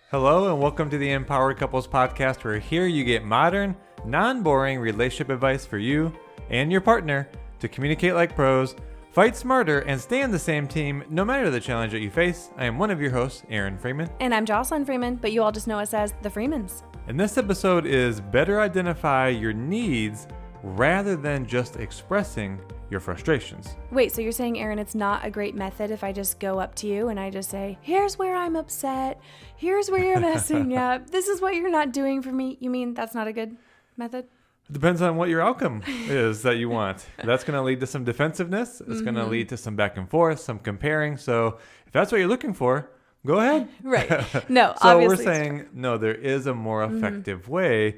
Hello and welcome to the Empowered Couples Podcast, where here you get modern, non-boring relationship advice for you and your partner to communicate like pros, fight smarter, and stay on the same team no matter the challenge that you face. I am one of your hosts, Aaron Freeman. And I'm Jocelyn Freeman, but you all just know us as the Freemans. And this episode is better identify your needs rather than just expressing your frustrations. Wait, so you're saying, Aaron, it's not a great method if I just go up to you and I just say, here's where I'm upset. Here's where you're messing up. This is what you're not doing for me. You mean that's not a good method? It depends on what your outcome is that you want. That's going to lead to some defensiveness. It's going to lead to some back and forth, some comparing. So if that's what you're looking for, go ahead. Right. No, so obviously. we're saying, no, there is a more effective way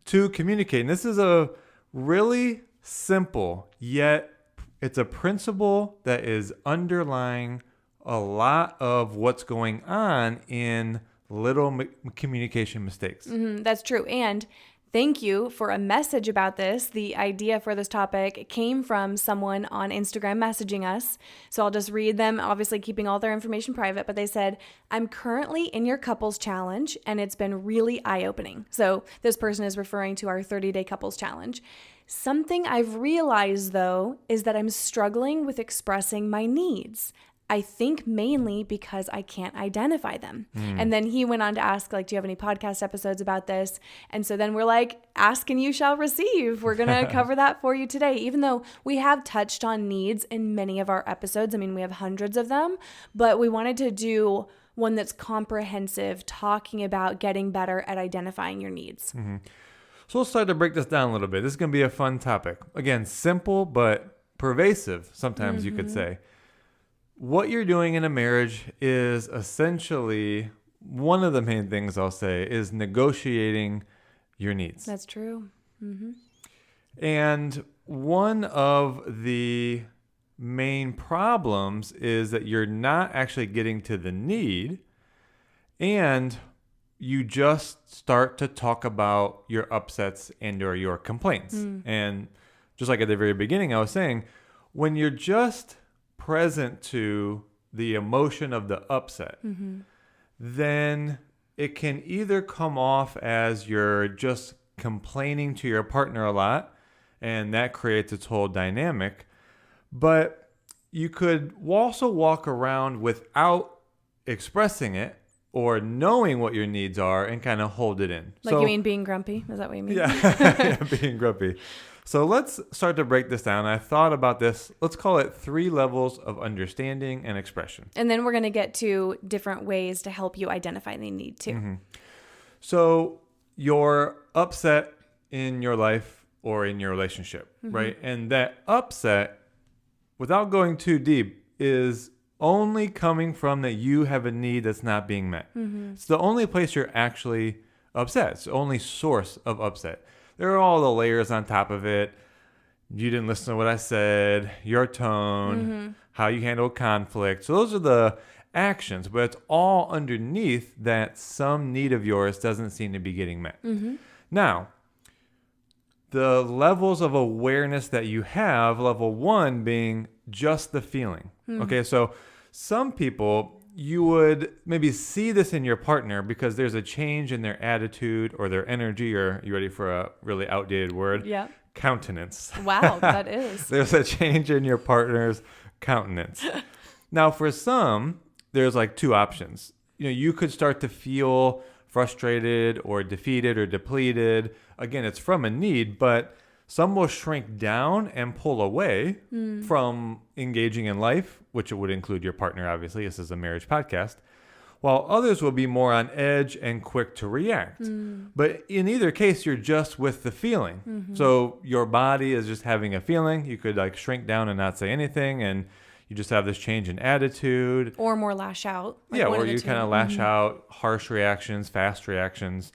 to communicate. And this is a really simple, yet it's a principle that is underlying a lot of what's going on in little communication mistakes. That's true. And thank you for a message about this. The idea for this topic came from someone on Instagram messaging us. So I'll just read them, obviously keeping all their information private. But they said, I'm currently in your couples challenge and it's been really eye-opening. So this person is referring to our 30-day couples challenge. Something I've realized, though, is that I'm struggling with expressing my needs. I think mainly because I can't identify them. And then he went on to ask, do you have any podcast episodes about this? And so then we're like, ask and you shall receive. We're going to cover that for you today, even though we have touched on needs in many of our episodes. I mean, we have hundreds of them, but we wanted to do one that's comprehensive, talking about getting better at identifying your needs. So we'll start to break this down a little bit. This is going to be a fun topic. Again, simple, but pervasive, sometimes you could say. What you're doing in a marriage is essentially, one of the main things I'll say is negotiating your needs. That's true. And one of the main problems is that you're not actually getting to the need, and you just start to talk about your upsets and or your complaints. And just like at the very beginning, I was saying, when you're just present to the emotion of the upset, then it can either come off as you're just complaining to your partner a lot, and that creates its whole dynamic. But you could also walk around without expressing it or knowing what your needs are and kind of hold it in. You mean being grumpy? Is that what you mean? Yeah, being grumpy. So let's start to break this down. I thought about this. Let's call it 3 levels of understanding and expression. And then we're going to get to different ways to help you identify the need too. So you're upset in your life or in your relationship, right? And that upset, without going too deep, is only coming from that you have a need that's not being met. It's the only place you're actually upset. It's the only source of upset. There are all the layers on top of it. You didn't listen to what I said, your tone, how you handle conflict. So those are the actions, but it's all underneath that some need of yours doesn't seem to be getting met. Now, the levels of awareness that you have, level 1 being just the feeling. Okay, so some people, you would maybe see this in your partner because there's a change in their attitude or their energy, or you ready for a really outdated word? Yeah. Countenance. Wow, that is. There's a change in your partner's countenance. Now, for some, there's 2 options. You could start to feel frustrated or defeated or depleted. Again, it's from a need, but some will shrink down and pull away from engaging in life, which would include your partner, obviously. This is a marriage podcast. While others will be more on edge and quick to react. But in either case, you're just with the feeling. So your body is just having a feeling. You could shrink down and not say anything, and you just have this change in attitude. Or more lash out. Or you kind of lash out, harsh reactions, fast reactions.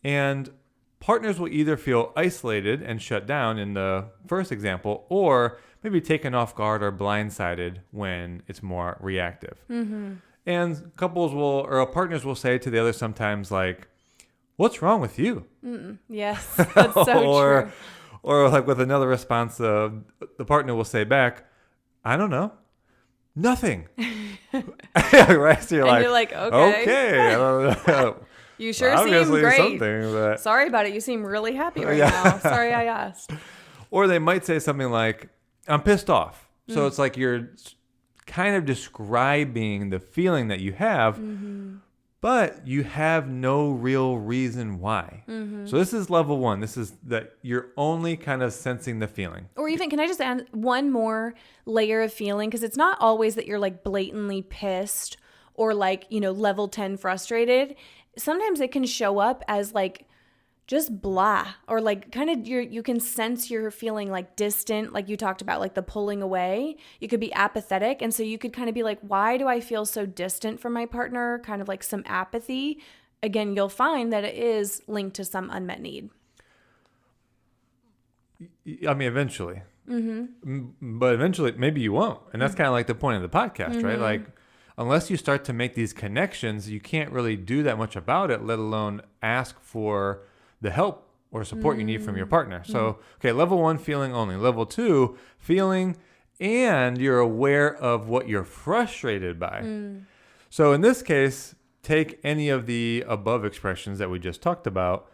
And partners will either feel isolated and shut down in the first example, or maybe taken off guard or blindsided when it's more reactive. And partners will say to the other sometimes what's wrong with you? Yes, that's so true. Or with another response, the partner will say back, I don't know. Nothing. Right? So You're like, okay. Okay. I don't know. You sure Obviously seem great. something, but... Sorry about it. You seem really happy right Yeah. now. Sorry I asked. Or they might say something like, I'm pissed off. So it's like you're kind of describing the feeling that you have, but you have no real reason why. So this is level 1. This is that you're only kind of sensing the feeling. Or even, can I just add one more layer of feeling? Because it's not always that you're like blatantly pissed or like, level 10 frustrated. Sometimes it can show up as like just blah, or like kind of you can sense you're feeling like distant, like you talked about, like the pulling away. You could be apathetic. And so you could kind of be like, why do I feel so distant from my partner? Kind of like some apathy. Again, you'll find that it is linked to some unmet need. I mean, eventually. But eventually, maybe you won't. And that's kind of like the point of the podcast, right? Like, unless you start to make these connections, you can't really do that much about it, let alone ask for the help or support you need from your partner. So, okay, level 1, feeling only. Level 2, feeling, and you're aware of what you're frustrated by. So in this case, take any of the above expressions that we just talked about,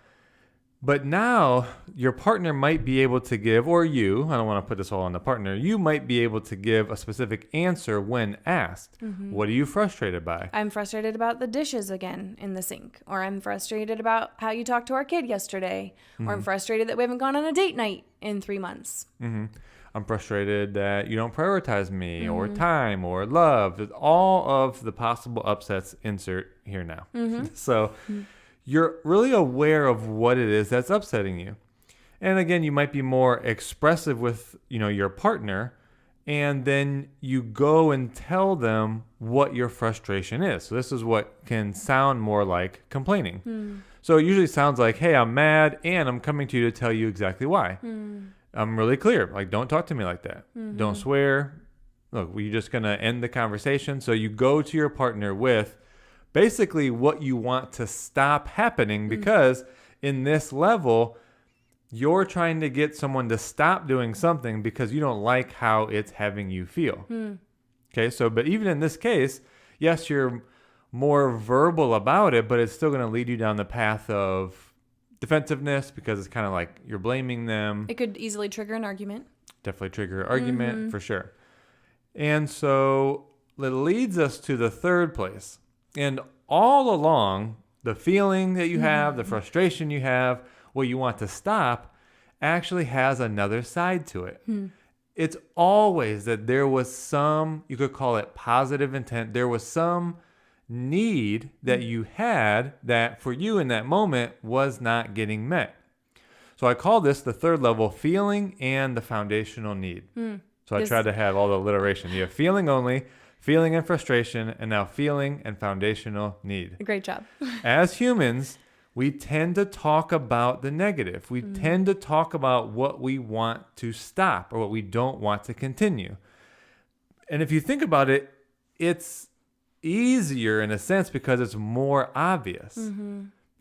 but now your partner might be able to give, or you, I don't want to put this all on the partner, you might be able to give a specific answer when asked. What are you frustrated by? I'm frustrated about the dishes again in the sink, or I'm frustrated about how you talked to our kid yesterday, or I'm frustrated that we haven't gone on a date night in 3 months. I'm frustrated that you don't prioritize me, or time, or love. All of the possible upsets, insert here now. So you're really aware of what it is that's upsetting you. And again, you might be more expressive with, your partner, and then you go and tell them what your frustration is. So this is what can sound more like complaining. So it usually sounds like, hey, I'm mad and I'm coming to you to tell you exactly why. I'm really clear. Like, don't talk to me like that. Don't swear. Look, we're just going to end the conversation. So you go to your partner with basically what you want to stop happening, because in this level, you're trying to get someone to stop doing something because you don't like how it's having you feel. Okay, so, but even in this case, yes, you're more verbal about it, but it's still going to lead you down the path of defensiveness, because it's kind of like you're blaming them. It could easily trigger an argument. Definitely trigger an argument, for sure. And so it leads us to the third place. And all along, the feeling that you have, the frustration you have, what you want to stop, actually has another side to it. It's always that there was some, you could call it positive intent, there was some need that you had that for you in that moment was not getting met. So I call this the third level, feeling and the foundational need. So I tried to have all the alliteration. You have feeling only, feeling and frustration, and now feeling and foundational need. Great job. As humans, we tend to talk about the negative. We tend to talk about what we want to stop or what we don't want to continue. And if you think about it, it's easier in a sense because it's more obvious.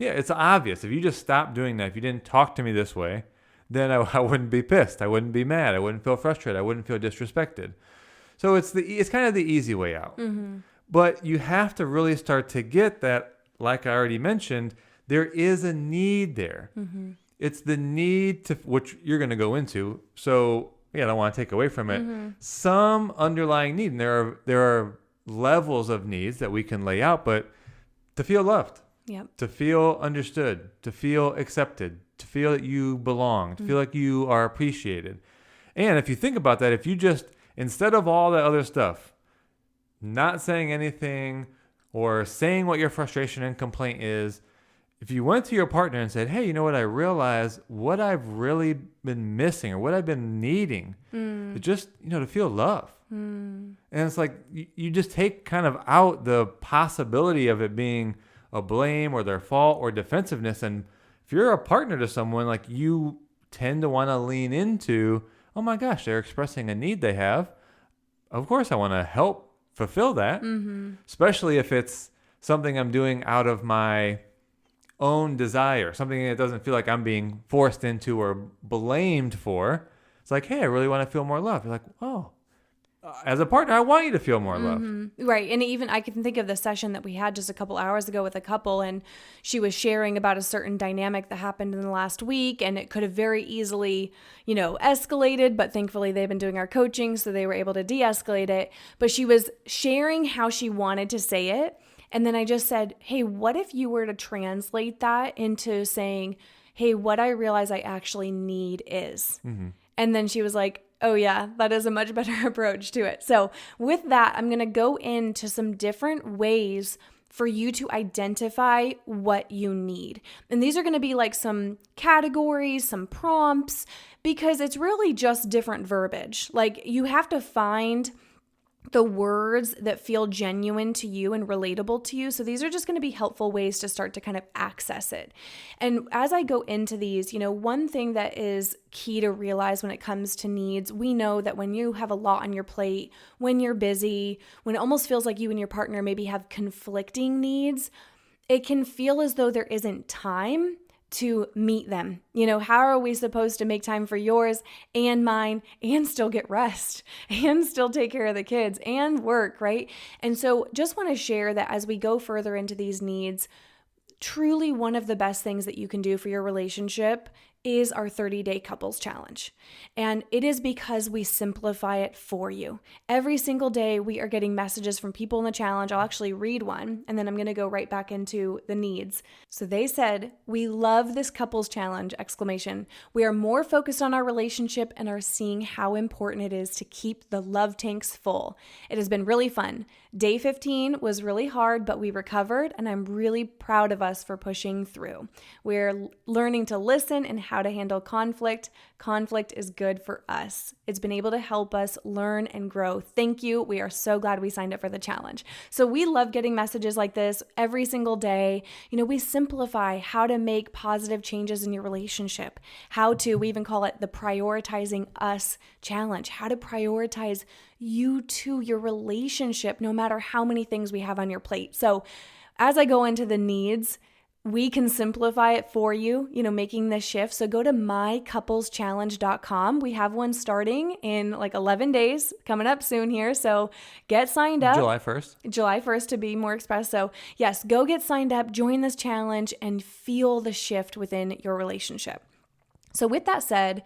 Yeah, it's obvious. If you just stopped doing that, if you didn't talk to me this way, then I wouldn't be pissed. I wouldn't be mad. I wouldn't feel frustrated. I wouldn't feel disrespected. So it's kind of the easy way out. But you have to really start to get that, like I already mentioned, there is a need there. It's the need to, which you're going to go into. So yeah, I don't want to take away from it. Some underlying need, and there are levels of needs that we can lay out, but to feel loved, to feel understood, to feel accepted, to feel that you belong, to feel like you are appreciated. And if you think about that, if you just, instead of all that other stuff, not saying anything or saying what your frustration and complaint is, if you went to your partner and said, hey, you know what, I realize what I've really been missing or what I've been needing is just, to feel love. And it's like you just take kind of out the possibility of it being a blame or their fault or defensiveness. And if you're a partner to someone, like, you tend to want to lean into, oh my gosh, they're expressing a need they have. Of course, I want to help fulfill that, especially if it's something I'm doing out of my own desire, something that doesn't feel like I'm being forced into or blamed for. It's like, hey, I really want to feel more love. You're like, oh, as a partner, I want you to feel more love. Right. And even I can think of the session that we had just a couple hours ago with a couple, and she was sharing about a certain dynamic that happened in the last week, and it could have very easily, escalated, but thankfully they've been doing our coaching, so they were able to de-escalate it. But she was sharing how she wanted to say it. And then I just said, hey, what if you were to translate that into saying, hey, what I realize I actually need is. And then she was like, oh yeah, that is a much better approach to it. So with that, I'm going to go into some different ways for you to identify what you need. And these are going to be like some categories, some prompts, because it's really just different verbiage. Like you have to find the words that feel genuine to you and relatable to you. So these are just going to be helpful ways to start to kind of access it. And as I go into these, one thing that is key to realize when it comes to needs, we know that when you have a lot on your plate, when you're busy, when it almost feels like you and your partner maybe have conflicting needs, it can feel as though there isn't time to meet them. How are we supposed to make time for yours and mine and still get rest and still take care of the kids and work, right? And so just want to share that as we go further into these needs, truly one of the best things that you can do for your relationship is our 30-day couples challenge. And it is because we simplify it for you. Every single day we are getting messages from people in the challenge. I'll actually read one and then I'm going to go right back into the needs. So they said, "We love this couples challenge, ! We are more focused on our relationship and are seeing how important it is to keep the love tanks full. It has been really fun. Day 15 was really hard, but we recovered and I'm really proud of us for pushing through. We're learning to listen and how to handle conflict. Conflict is good for us. It's been able to help us learn and grow. Thank you. We are so glad we signed up for the challenge." So we love getting messages like this every single day. We simplify how to make positive changes in your relationship, we even call it the prioritizing us challenge, how to prioritize you to your relationship, no matter how many things we have on your plate. So as I go into the needs, we can simplify it for you, making this shift. So go to mycoupleschallenge.com. We have one starting in like 11 days, coming up soon here. So get signed up. July 1st to be more express. So yes, go get signed up, join this challenge, and feel the shift within your relationship. So with that said,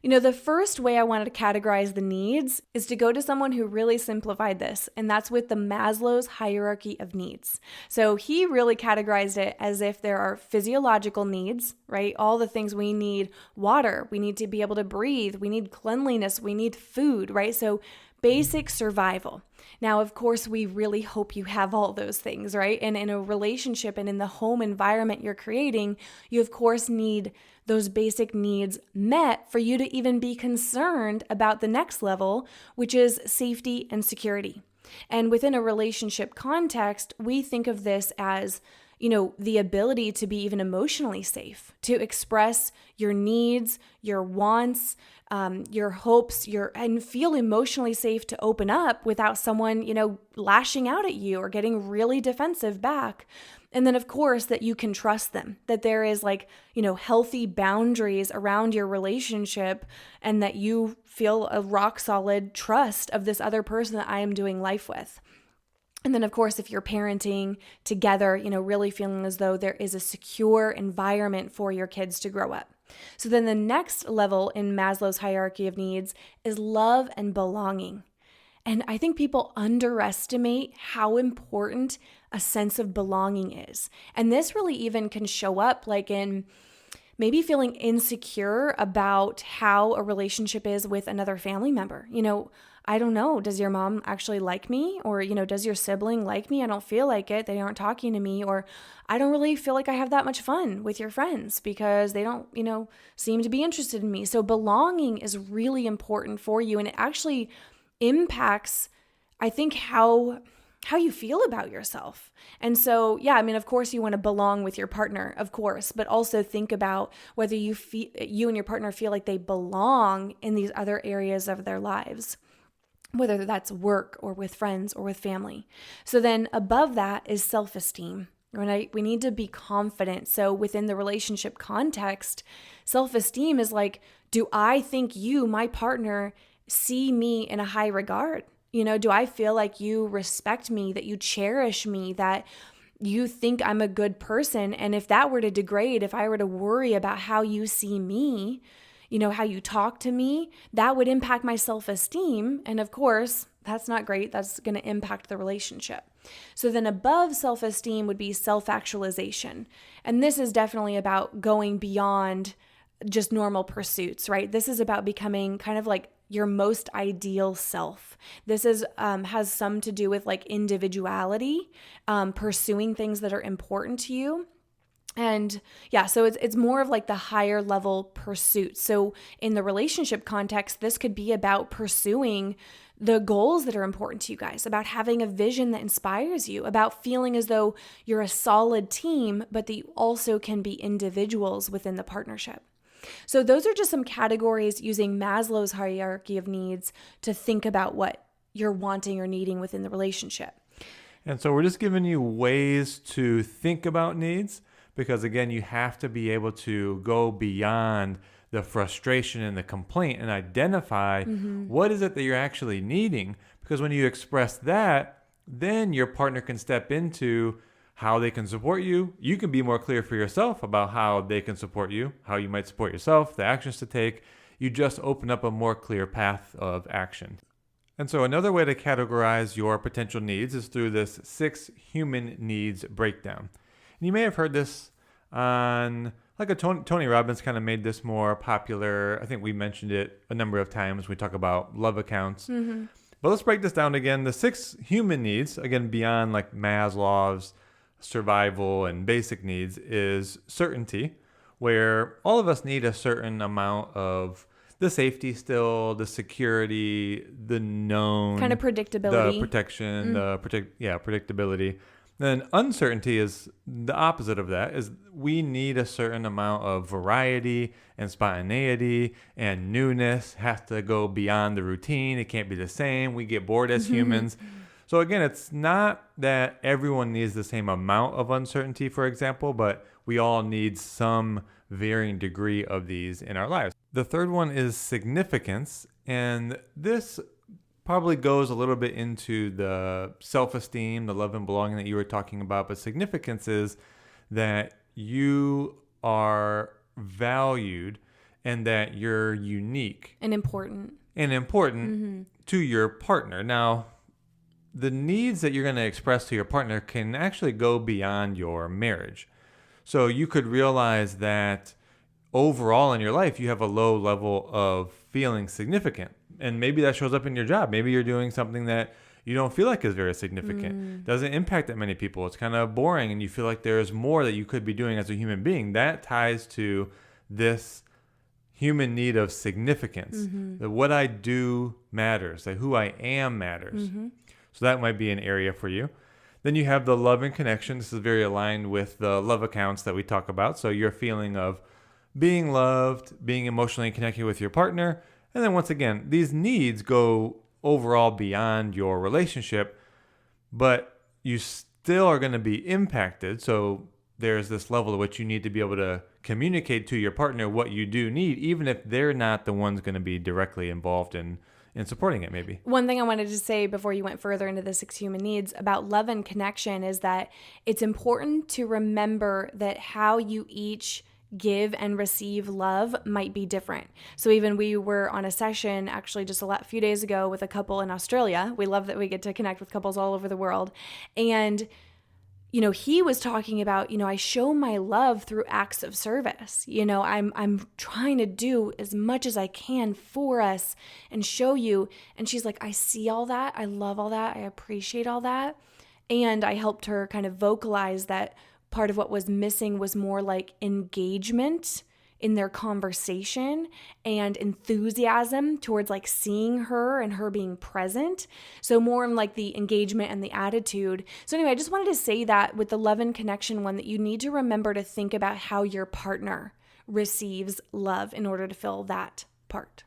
the first way I wanted to categorize the needs is to go to someone who really simplified this, and that's with the Maslow's hierarchy of needs. So he really categorized it as if there are physiological needs, right? All the things we need: water, we need to be able to breathe, we need cleanliness, we need food, right? So basic survival. Now, of course, we really hope you have all those things, right? And in a relationship and in the home environment you're creating, you of course need those basic needs met for you to even be concerned about the next level, which is safety and security. And within a relationship context, we think of this as the ability to be even emotionally safe, to express your needs, your wants, your hopes, and feel emotionally safe to open up without someone, lashing out at you or getting really defensive back. And then, of course, that you can trust them, that there is healthy boundaries around your relationship, and that you feel a rock solid trust of this other person that I am doing life with. And then, of course, if you're parenting together, really feeling as though there is a secure environment for your kids to grow up. So then the next level in Maslow's hierarchy of needs is love and belonging. And I think people underestimate how important a sense of belonging is. And this really even can show up like in maybe feeling insecure about how a relationship is with another family member. I don't know, does your mom actually like me? Or, does your sibling like me? I don't feel like it. They aren't talking to me. Or I don't really feel like I have that much fun with your friends because they don't, seem to be interested in me. So belonging is really important for you. And it actually impacts, I think, how you feel about yourself. And so, of course you want to belong with your partner, of course, but also think about whether you and your partner feel like they belong in these other areas of their lives, whether that's work or with friends or with family. So then above that is self-esteem. Right? We need to be confident. So within the relationship context, self-esteem is like, do I think you, my partner, see me in a high regard? Do I feel like you respect me, that you cherish me, that you think I'm a good person? And if that were to degrade, if I were to worry about how you see me, how you talk to me, that would impact my self-esteem. And of course, that's not great. That's going to impact the relationship. So then above self-esteem would be self-actualization. And this is definitely about going beyond just normal pursuits, right? This is about becoming kind of like your most ideal self. This is has some to do with like individuality, pursuing things that are important to you. And yeah, so it's more of like the higher level pursuit. So in the relationship context, this could be about pursuing the goals that are important to you guys, about having a vision that inspires you, about feeling as though you're a solid team, but that you also can be individuals within the partnership. So those are just some categories using Maslow's hierarchy of needs to think about what you're wanting or needing within the relationship. And so we're just giving you ways to think about needs, because again, you have to be able to go beyond the frustration and the complaint and identify what is it that you're actually needing. Because when you express that, then your partner can step into how they can support you. You can be more clear for yourself about how they can support you, how you might support yourself, the actions to take. You just open up a more clear path of action. And so another way to categorize your potential needs is through this 6 human needs breakdown. And you may have heard this on, like Tony Robbins kind of made this more popular. I think we mentioned it a number of times. We talk about love accounts. But let's break this down again. The 6 human needs, again, beyond like Maslow's survival and basic needs, is certainty, where all of us need a certain amount of the safety still, the security, the known. Kind of predictability. The protection, predictability. Then uncertainty is the opposite of that, is we need a certain amount of variety and spontaneity, and newness has to go beyond the routine. It can't be the same. We get bored as humans. So again, it's not that everyone needs the same amount of uncertainty, for example, but we all need some varying degree of these in our lives. The third one is significance, and this probably goes a little bit into the self-esteem, the love and belonging that you were talking about, but significance is that you are valued and that you're unique. And important to your partner. Now, the needs that you're going to express to your partner can actually go beyond your marriage. So you could realize that overall in your life, you have a low level of feeling significant. And maybe that shows up in your job. Maybe you're doing something that you don't feel like is very significant. Doesn't impact that many people. It's kind of boring, and you feel like there's more that you could be doing as a human being. That ties to this human need of significance. That what I do matters. That who I am matters. So that might be an area for you. Then you have the love and connection. This is very aligned with the love accounts that we talk about. So your feeling of being loved, being emotionally connected with your partner. And then once again, these needs go overall beyond your relationship, but you still are going to be impacted. So there's this level at which you need to be able to communicate to your partner what you do need, even if they're not the ones going to be directly involved in supporting it, maybe. One thing I wanted to say before you went further into the 6 human needs about love and connection is that it's important to remember that how you each give and receive love might be different. So even we were on a session actually just a few days ago with a couple in Australia. We love that we get to connect with couples all over the world. And he was talking about, I show my love through acts of service. I'm trying to do as much as I can for us and show you. And she's like, I see all that. I love all that. I appreciate all that. And I helped her kind of vocalize that part of what was missing was more like engagement in their conversation and enthusiasm towards like seeing her and her being present. So more in like the engagement and the attitude. So anyway, I just wanted to say that with the love and connection one, that you need to remember to think about how your partner receives love in order to fill that part.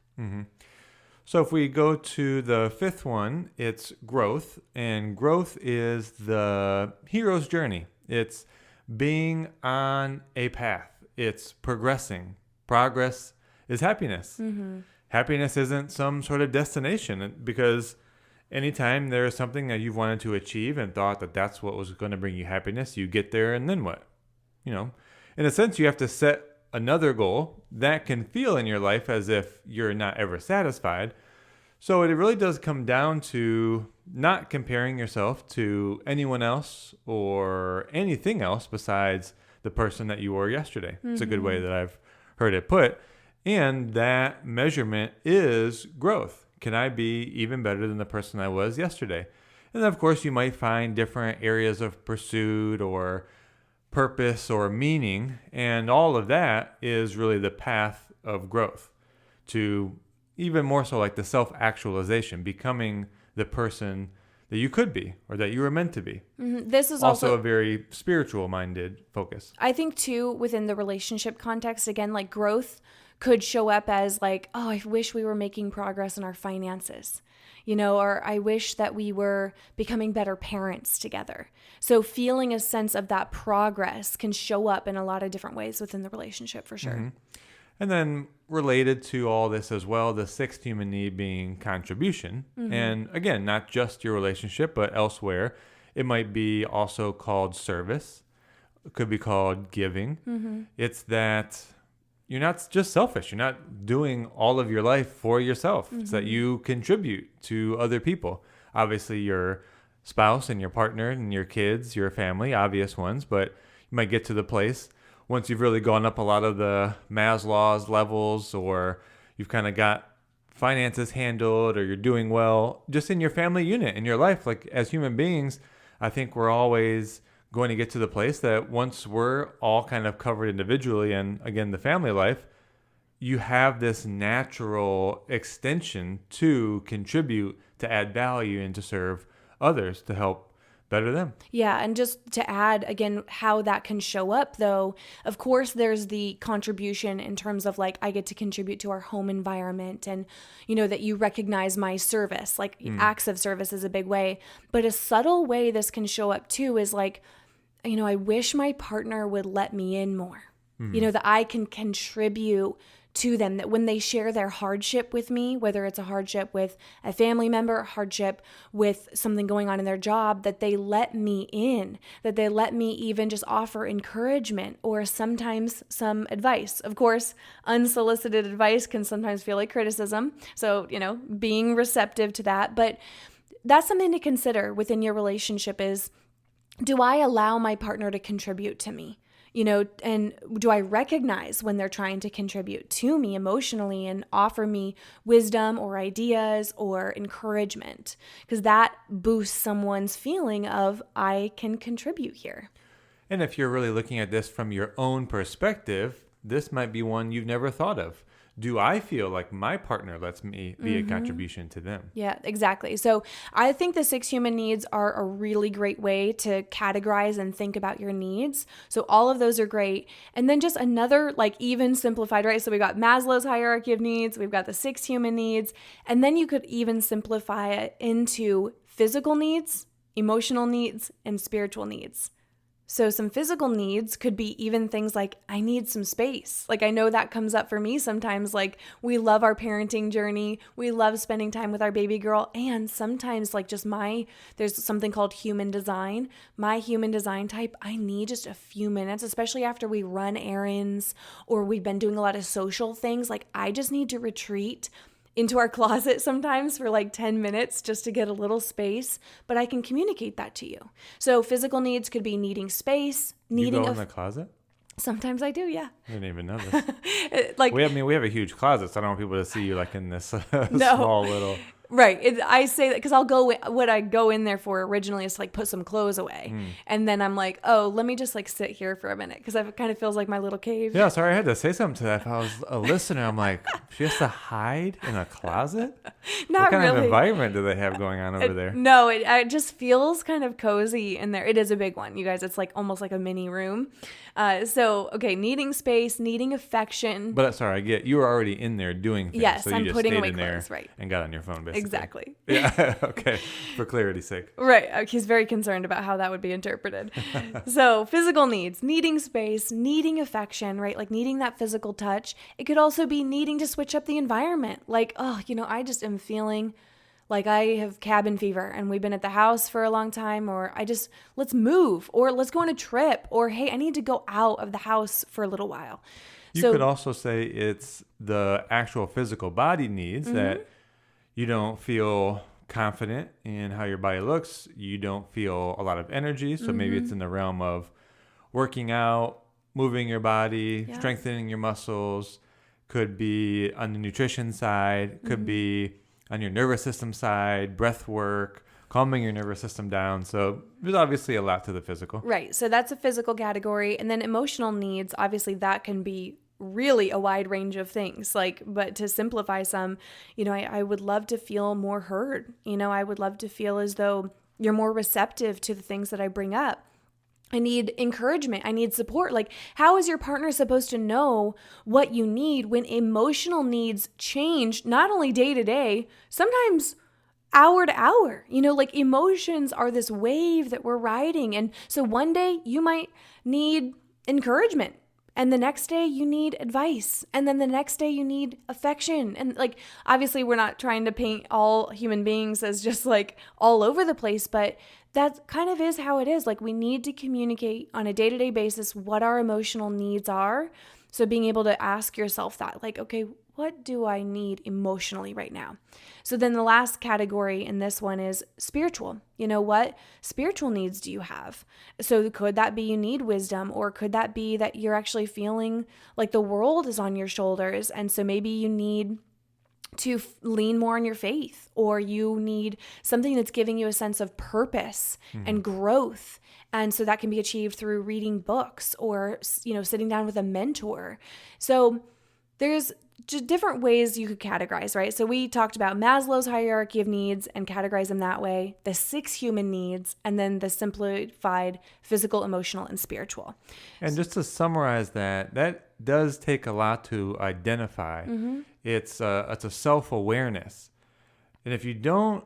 So if we go to the 5th one, it's growth. And growth is the hero's journey. It's being on a path. It's progressing. Progress is happiness. Happiness isn't some sort of destination, because anytime there is something that you've wanted to achieve and thought that that's what was going to bring you happiness, you get there and then what? In a sense, you have to set another goal that can feel in your life as if you're not ever satisfied. So it really does come down to not comparing yourself to anyone else or anything else besides the person that you were yesterday. It's a good way that I've heard it put. And that measurement is growth. Can I be even better than the person I was yesterday? And then, of course, you might find different areas of pursuit or purpose or meaning. And all of that is really the path of growth to even more so like the self-actualization, becoming the person that you could be or that you were meant to be. This is also a very spiritual-minded focus. I think, too, within the relationship context, again, like growth could show up as like, oh, I wish we were making progress in our finances, or I wish that we were becoming better parents together. So feeling a sense of that progress can show up in a lot of different ways within the relationship, for sure. Mm-hmm. And then related to all this as well, the sixth human need being contribution. And again, not just your relationship, but elsewhere. It might be also called service. It could be called giving. It's that you're not just selfish. You're not doing all of your life for yourself. It's that you contribute to other people. Obviously, your spouse and your partner and your kids, your family, obvious ones, but you might get to the place once you've really gone up a lot of the Maslow's levels, or you've kind of got finances handled, or you're doing well just in your family unit, in your life. Like as human beings, I think we're always going to get to the place that once we're all kind of covered individually, and again, the family life, you have this natural extension to contribute, to add value, and to serve others, to help better them. Yeah. And just to add again, how that can show up though, of course, there's the contribution in terms of like, I get to contribute to our home environment and, that you recognize my service, like acts of service is a big way, but a subtle way this can show up too is like, I wish my partner would let me in more, that I can contribute to them, that when they share their hardship with me, whether it's a hardship with a family member, a hardship with something going on in their job, that they let me in, that they let me even just offer encouragement or sometimes some advice. Of course, unsolicited advice can sometimes feel like criticism. So, being receptive to that. But that's something to consider within your relationship is, do I allow my partner to contribute to me? And do I recognize when they're trying to contribute to me emotionally and offer me wisdom or ideas or encouragement? Because that boosts someone's feeling of, I can contribute here. And if you're really looking at this from your own perspective, this might be one you've never thought of. Do I feel like my partner lets me be a contribution to them? Yeah, exactly. So I think the 6 human needs are a really great way to categorize and think about your needs. So all of those are great. And then just another like even simplified, right? So we got Maslow's hierarchy of needs. We've got the 6 human needs. And then you could even simplify it into physical needs, emotional needs, and spiritual needs. So some physical needs could be even things like, I need some space. Like I know that comes up for me sometimes, like we love our parenting journey. We love spending time with our baby girl. And sometimes like just there's something called human design. My human design type, I need just a few minutes, especially after we run errands or we've been doing a lot of social things. Like I just need to retreat into our closet sometimes for like 10 minutes just to get a little space, but I can communicate that to you. So physical needs could be needing space, needing you go in the closet? Sometimes I do, yeah. I didn't even know this. we have a huge closet, so I don't want people to see you like in this small little. Right. I say that because what I go in there for originally is to like put some clothes away. And then I'm like, oh, let me just like sit here for a minute because it kind of feels like my little cave. Yeah, sorry, I had to say something to that. If I was a listener, I'm like, she has to hide in a closet? What kind of environment do they have going on over there? No, it just feels kind of cozy in there. It is a big one, you guys. It's like almost like a mini room. Needing space, needing affection. But sorry, I get you were already in there doing things. Yes, so you I'm just putting stayed away in clothes, there right. And got on your phone, basically. Exactly. Yeah, okay. For clarity's sake. Right. He's very concerned about how that would be interpreted. So physical needs, needing space, needing affection, right? Like needing that physical touch. It could also be needing to switch up the environment. Like, I just am feeling Like I have cabin fever and we've been at the house for a long time, or let's move, or let's go on a trip, or hey, I need to go out of the house for a little while. You could also say it's the actual physical body needs that you don't feel confident in how your body looks. You don't feel a lot of energy. So maybe it's in the realm of working out, moving your body, strengthening your muscles. Could be on the nutrition side, could be on your nervous system side, breath work, calming your nervous system down. So there's obviously a lot to the physical. Right. So that's a physical category. And then emotional needs, obviously that can be really a wide range of things. But to simplify some, I would love to feel more heard. I would love to feel as though you're more receptive to the things that I bring up. I need encouragement. I need support. Like, how is your partner supposed to know what you need when emotional needs change, not only day to day, sometimes hour to hour? Emotions are this wave that we're riding. And so one day you might need encouragement. And the next day you need advice. And then the next day you need affection. And obviously we're not trying to paint all human beings as just all over the place, but that kind of is how it is. We need to communicate on a day-to-day basis what our emotional needs are. So being able to ask yourself that, okay, what do I need emotionally right now? So then the last category in this one is spiritual. What spiritual needs do you have? So could that be you need wisdom, or could that be that you're actually feeling like the world is on your shoulders? And so maybe you need to lean more on your faith, or you need something that's giving you a sense of purpose and growth. And so that can be achieved through reading books or, sitting down with a mentor. So there's just different ways you could categorize, right? So we talked about Maslow's hierarchy of needs and categorize them that way, the 6 human needs, and then the simplified physical, emotional, and spiritual. And just to summarize that does take a lot to identify. It's a self-awareness. And if you don't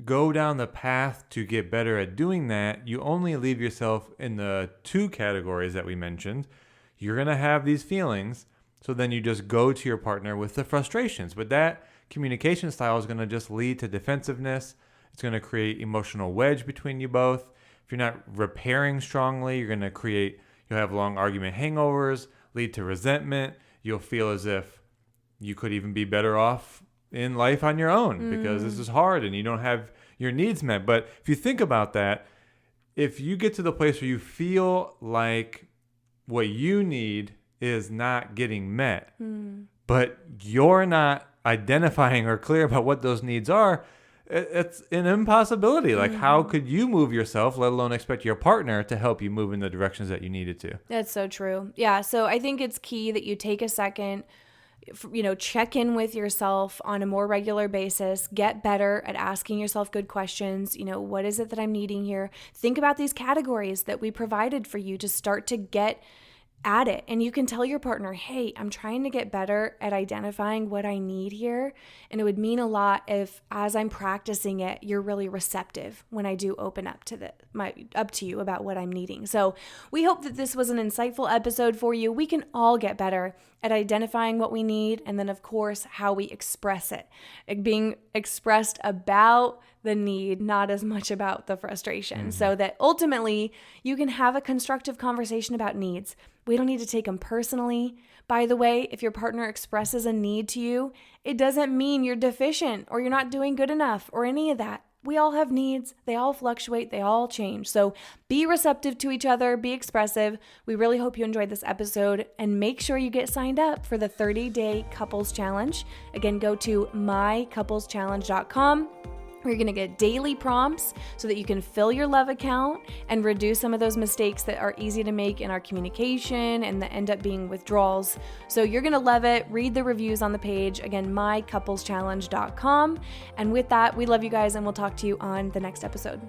go down the path to get better at doing that, you only leave yourself in the 2 categories that we mentioned. You're going to have these feelings. So then you just go to your partner with the frustrations. But that communication style is going to just lead to defensiveness. It's going to create emotional wedge between you both. If you're not repairing strongly, you'll have long argument hangovers, lead to resentment. You'll feel as if you could even be better off in life on your own because this is hard and you don't have your needs met. But if you think about that, if you get to the place where you feel like what you need is not getting met, but you're not identifying or clear about what those needs are, it's an impossibility. How could you move yourself, let alone expect your partner to help you move in the directions that you needed to? That's so true. Yeah. So I think it's key that you take a second, check in with yourself on a more regular basis, get better at asking yourself good questions. What is it that I'm needing here? Think about these categories that we provided for you to start to get at it. And you can tell your partner, hey, I'm trying to get better at identifying what I need here. And it would mean a lot if, as I'm practicing it, you're really receptive when I do open up to you about what I'm needing. So we hope that this was an insightful episode for you. We can all get better at identifying what we need. And then, of course, how we express it. Being expressed about the need, not as much about the frustration, so that ultimately you can have a constructive conversation about needs. We don't need to take them personally. By the way, if your partner expresses a need to you, it doesn't mean you're deficient or you're not doing good enough or any of that. We all have needs. They all fluctuate. They all change. So be receptive to each other. Be expressive. We really hope you enjoyed this episode, and make sure you get signed up for the 30-day couples challenge. Again, go to mycoupleschallenge.com. You're going to get daily prompts so that you can fill your love account and reduce some of those mistakes that are easy to make in our communication and that end up being withdrawals. So you're going to love it. Read the reviews on the page. Again, mycoupleschallenge.com. And with that, we love you guys, and we'll talk to you on the next episode.